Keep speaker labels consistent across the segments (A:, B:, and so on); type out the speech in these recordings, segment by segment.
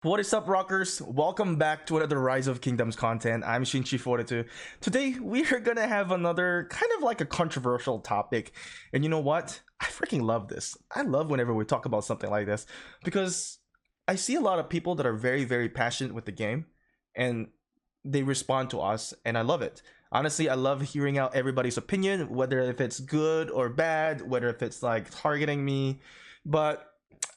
A: What is up, rockers? Welcome back to another Rise of Kingdoms content. I'm Shinchi42. Today we are gonna have another kind of like a controversial topic, and you know what? I freaking love this. I love whenever we talk about something like this because I see a lot of people that are very passionate with the game, and they respond to us, and I love it. Honestly, I love hearing out everybody's opinion, whether if it's good or bad, whether if it's like targeting me, but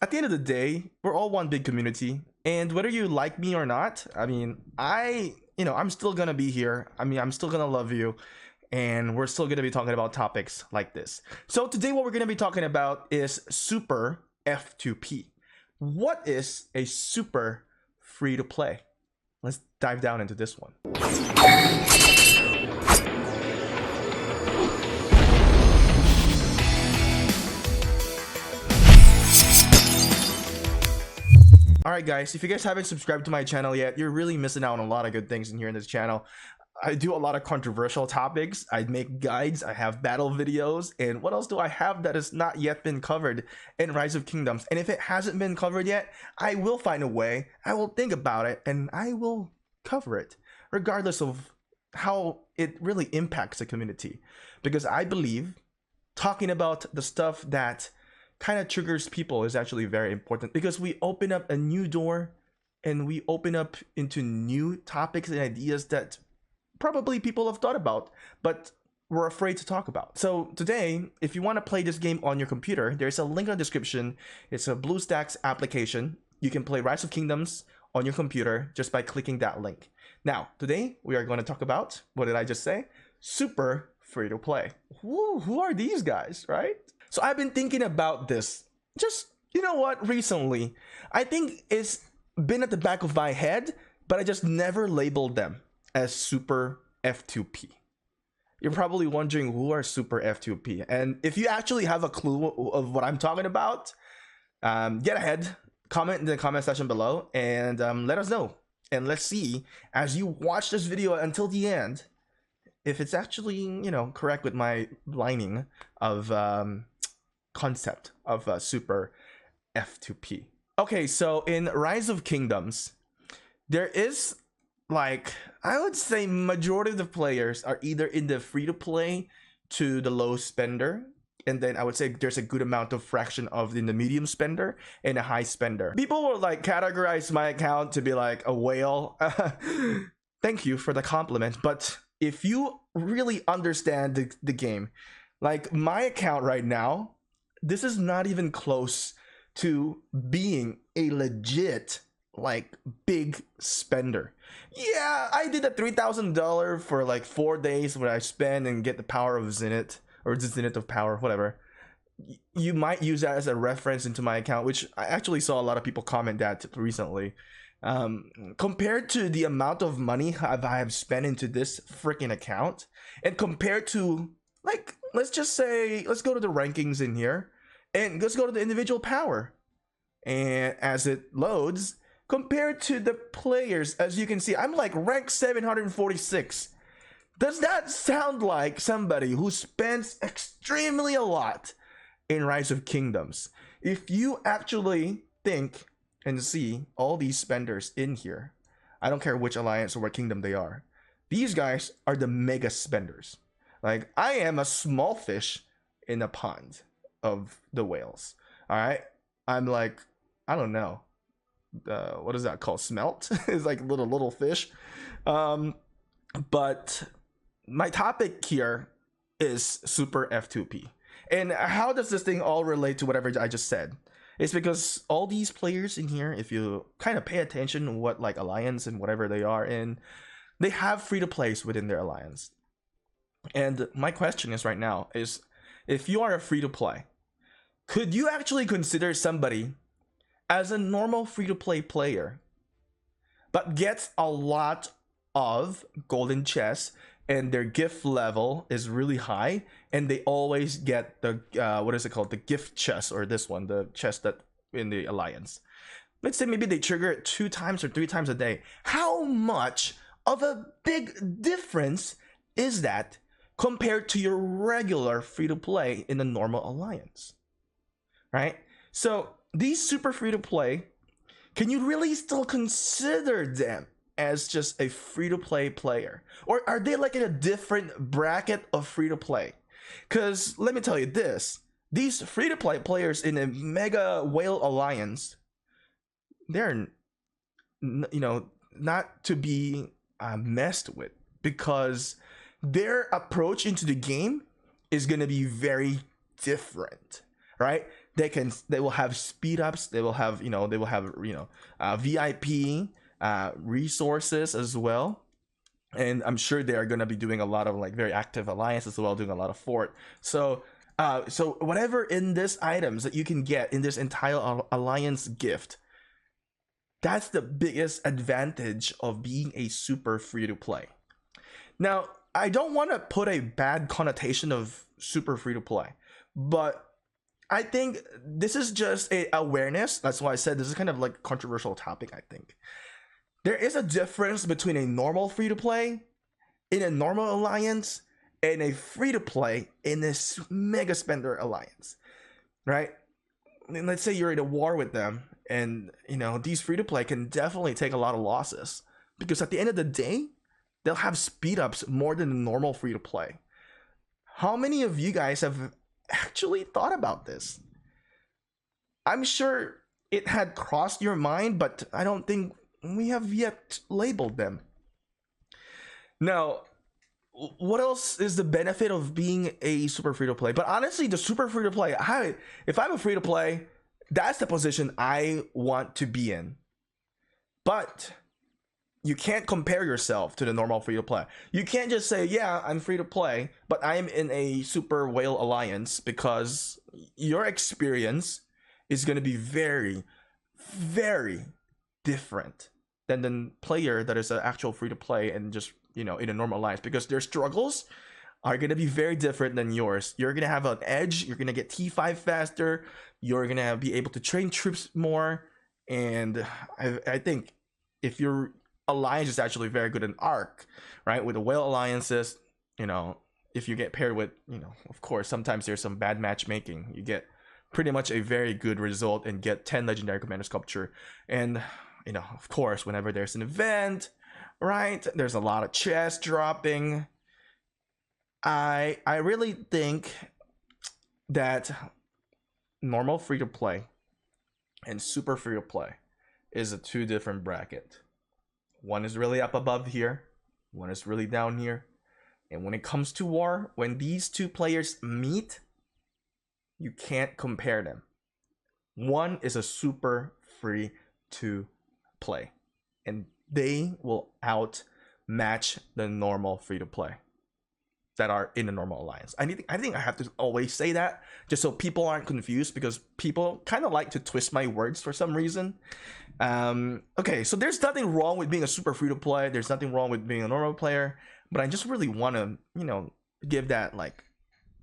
A: at the end of the day, we're all one big community. And whether you like me or not, I'm still gonna be here. I'm still gonna love you. And we're still gonna be talking about topics like this. So today, what we're gonna be talking about is super F2P. What is a super free to play? Let's dive down into this one. Alright guys, if you guys haven't subscribed to my channel yet, you're really missing out on a lot of good things in here in this channel. I do a lot of controversial topics, I make guides, I have battle videos, and what else do I have that has not yet been covered in Rise of Kingdoms? And if it hasn't been covered yet, I will find a way, I will think about it, and I will cover it, regardless of how it really impacts the community. Because I believe talking about the stuff that kind of triggers people is actually very important, because we open up a new door and we open up into new topics and ideas that probably people have thought about but we're afraid to talk about. So today, if you want to play this game on your computer, there's a link in the description. It's a BlueStacks application. You can play Rise of Kingdoms on your computer just by clicking that link. Now today we are going to talk about, what did I just say? Super free to play. Who are these guys, right? So I've been thinking about this just, you know what, recently. I think it's been at the back of my head, but I just never labeled them as super F2P. You're probably wondering, who are super F2P? And if you actually have a clue of what I'm talking about, get ahead, comment in the comment section below, and let us know. And let's see, as you watch this video until the end, if it's actually, you know, correct with my lining of concept of super F2P. Okay, so in Rise of Kingdoms, there is, like, I would say majority of the players are either in the free-to-play to the low spender, and then I would say there's a good amount of fraction of in the medium spender and a high spender. People will like categorize my account to be like a whale. Thank you for the compliment, but if you really understand the game, like my account right now, this is not even close to being a legit, like, big spender. Yeah, I did a $3,000 for like 4 days where I spend and get the power of Zenith, or the Zenith of power, whatever. You might use that as a reference into my account, which I actually saw a lot of people comment that recently. Compared to the amount of money I have spent into this freaking account, and compared to, like, let's just say, let's go to the rankings in here, and let's go to the individual power. And as it loads, compared to the players, as you can see, I'm like rank 746. Does that sound like somebody who spends extremely a lot in Rise of Kingdoms? If you actually think and see all these spenders in here, I don't care which alliance or what kingdom they are, these guys are the mega spenders. Like, I am a small fish in a pond of the whales. All right, I'm like, I don't know, what is that called? Smelt? It's like little fish. But my topic here is super F2P. And how does this thing all relate to whatever I just said? It's because all these players in here, if you kind of pay attention to what, like, alliance and whatever they are in, they have free to plays within their alliance. And my question is right now is, if you are a free to play, could you actually consider somebody as a normal free to play player but gets a lot of golden chests and their gift level is really high, and they always get the what is it called, the gift chest, or this one, the chest that in the alliance, let's say maybe they trigger it 2 times or 3 times a day? How much of a big difference is that compared to your regular free to play in the normal alliance, right? So these super free to play can you really still consider them as just a free-to-play player? Or are they like in a different bracket of free-to-play? Because let me tell you this, these free-to-play players in a Mega Whale Alliance, they're, not to be messed with, because their approach into the game is going to be very different, right? They will have speed ups, they will have VIP resources as well, and I'm sure they are going to be doing a lot of like very active alliance as well, doing a lot of fort. So whatever in this items that you can get in this entire alliance gift, that's the biggest advantage of being a super free to play. Now, I don't want to put a bad connotation of super free to play, but I think this is just a awareness. That's why I said this is kind of like a controversial topic. I think there is a difference between a normal free to play in a normal alliance and a free to play in this mega spender alliance, right? And let's say you're in a war with them, and these free to play can definitely take a lot of losses, because at the end of the day, they'll have speed ups more than the normal free to play. How many of you guys have actually thought about this? I'm sure it had crossed your mind, but I don't think we have yet labeled them. Now, what else is the benefit of being a super free to play? But honestly, the super free to play, if I'm a free to play, that's the position I want to be in. But you can't compare yourself to the normal free to play. You can't just say, yeah, I'm free to play, but I'm in a super whale alliance, because your experience is going to be very, very different than the player that is an actual free to play and just, in a normal alliance, because their struggles are going to be very different than yours. You're going to have an edge. You're going to get T5 faster. You're going to be able to train troops more. And I think if your alliance is actually very good in ARC, right, with the whale alliances, if you get paired with, of course, sometimes there's some bad matchmaking. You get pretty much a very good result and get 10 legendary commander sculpture. And, of course, whenever there's an event, right, there's a lot of chests dropping. I really think that normal free to play and super free to play is a two different bracket. One is really up above here, one is really down here. And when it comes to war, when these two players meet, you can't compare them. One is a super free to play, and they will outmatch the normal free to play that are in the normal alliance. I think I have to always say that, just so people aren't confused, because people kind of like to twist my words for some reason. Okay, so there's nothing wrong with being a super free to play. There's nothing wrong with being a normal player, but I just really want to, give that like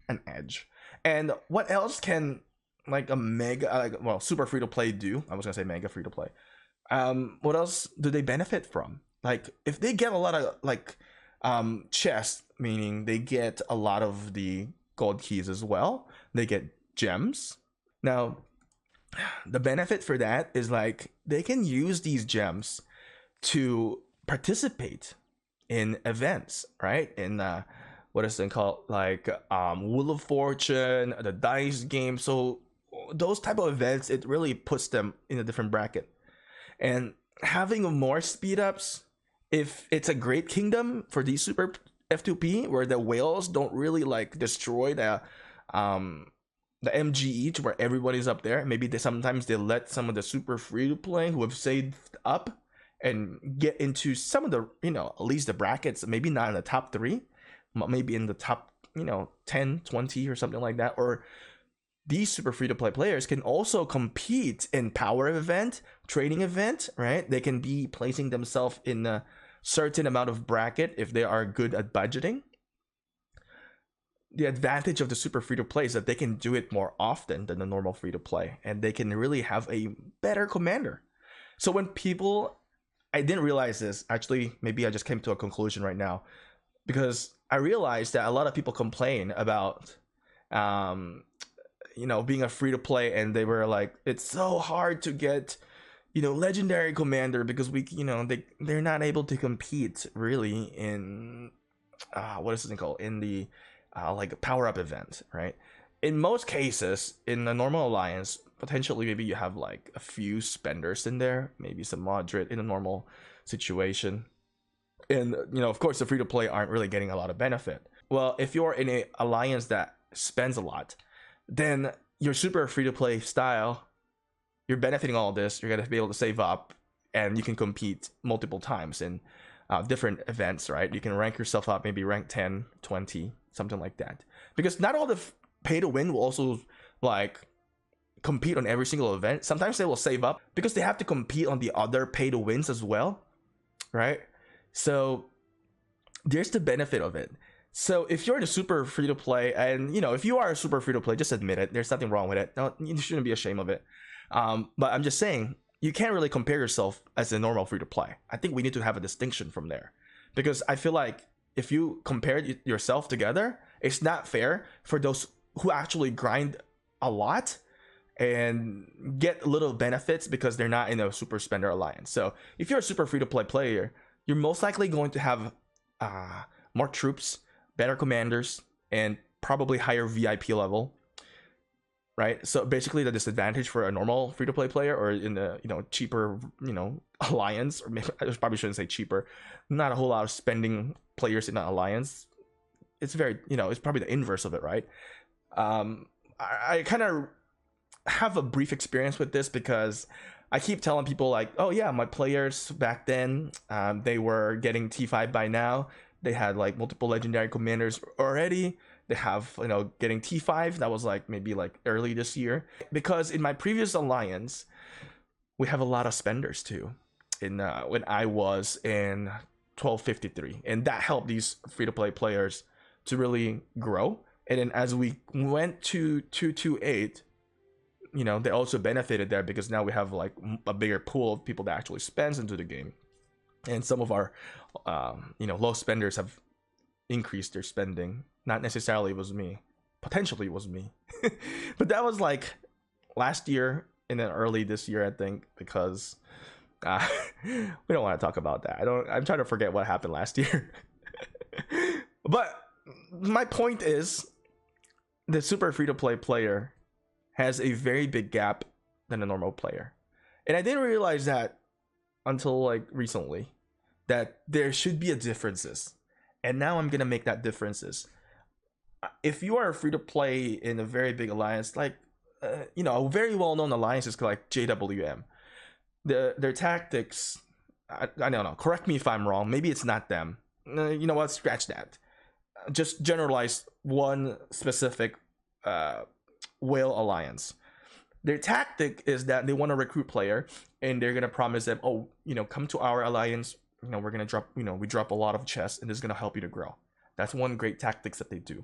A: an edge. And what else can like a mega, super free to play do? I was gonna say mega free to play. What else do they benefit from? Like, if they get a lot of like chests, meaning they get a lot of the gold keys as well, they get gems. Now, the benefit for that is like they can use these gems to participate in events, right? In what is it called, like Wheel of Fortune, the dice game. So those type of events, it really puts them in a different bracket. And having more speed ups, if it's a great kingdom for these super F2P, where the whales don't really like destroy the MGE to where everybody's up there. Maybe sometimes they let some of the super free to play who have saved up and get into some of the, at least the brackets, maybe not in the top 3, maybe in the top, 10, 20 or something like that. Or these super free to play players can also compete in power event, training event, right? They can be placing themselves in a certain amount of bracket if they are good at budgeting. The advantage of the super free to play is that they can do it more often than the normal free to play, and they can really have a better commander. So when people, I didn't realize this, actually, maybe I just came to a conclusion right now, because I realized that a lot of people complain about being a free to play, and they were like, it's so hard to get legendary commander, because they're not able to compete really in what is it called, in the like power up event, right? In most cases, in a normal alliance, potentially maybe you have like a few spenders in there, maybe some moderate in a normal situation, and of course the free to play aren't really getting a lot of benefit. Well, if you're in a alliance that spends a lot, then your super free to play style, you're benefiting all of this. You're gonna be able to save up, and you can compete multiple times in different events, right? You can rank yourself up, maybe rank 10, 20, something like that. Because not all the pay to win will also like compete on every single event. Sometimes they will save up because they have to compete on the other pay to wins as well, right? So there's the benefit of it. So if you're in a super free to play, and if you are a super free to play, just admit it. There's nothing wrong with it. No, you shouldn't be ashamed of it. But I'm just saying, you can't really compare yourself as a normal free to play. I think we need to have a distinction from there, because I feel like if you compare yourself together, it's not fair for those who actually grind a lot and get little benefits because they're not in a super spender alliance. So if you're a super free to play player, you're most likely going to have more troops, better commanders, and probably higher VIP level, right? So basically the disadvantage for a normal free to play player, or in the cheaper alliance, or maybe I probably shouldn't say cheaper, not a whole lot of spending players in an alliance, it's very it's probably the inverse of it, right? I kind of have a brief experience with this, because I keep telling people like, oh yeah, my players back then, they were getting T5 by now. They had like multiple legendary commanders already. They have getting T5. That was like maybe like early this year, because in my previous alliance we have a lot of spenders too. In when I was in 1253, and that helped these free to play players to really grow. And then as we went to 228, they also benefited there, because now we have like a bigger pool of people that actually spends into the game, and some of our low spenders have increased their spending. Not necessarily it was me, potentially it was me. But that was like last year and then early this year, I think, because we don't want to talk about that. I'm trying to forget what happened last year. But my point is, the super free to play player has a very big gap than a normal player. And I didn't realize that until like recently, that there should be a differences. And now I'm gonna make that differences. If you are a free to play in a very big alliance, like a very well known alliance is like JWM, their tactics, I don't know, correct me if I'm wrong, maybe it's not them. You know what, scratch that. Just generalize one specific whale alliance. Their tactic is that they want to recruit player, and they're gonna promise them, oh, come to our alliance, we're gonna drop, we drop a lot of chests, and this is gonna help you to grow. That's one great tactics that they do.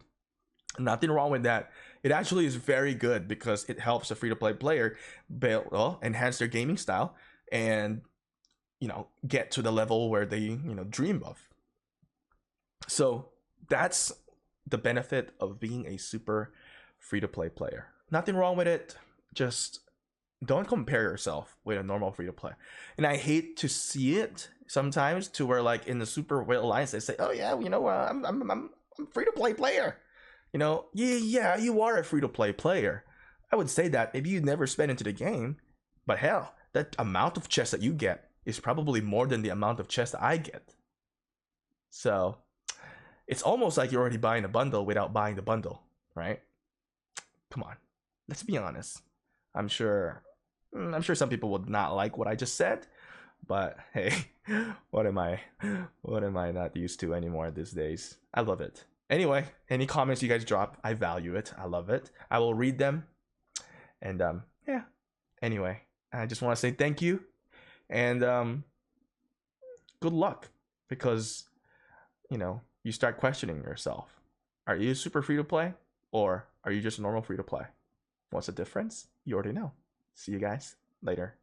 A: Nothing wrong with that. It actually is very good, because it helps a free to play player build, enhance their gaming style, and get to the level where they dream of. So that's the benefit of being a super free to play player. Nothing wrong with it. Just don't compare yourself with a normal free to play. And I hate to see it sometimes, to where like in the super whale alliance they say, oh yeah, I'm free to play player. Yeah, you are a free to play player. I would say that maybe you never spend into the game, but hell, that amount of chests that you get is probably more than the amount of chests that I get. So it's almost like you're already buying a bundle without buying the bundle, right? Come on, let's be honest. I'm sure some people would not like what I just said, but hey, what am I not used to anymore these days? I love it. Anyway, any comments you guys drop, I value it. I love it. I will read them. And yeah. Anyway, I just want to say thank you, and good luck, because you start questioning yourself. Are you super free to play, or are you just normal free to play? What's the difference? You already know. See you guys later.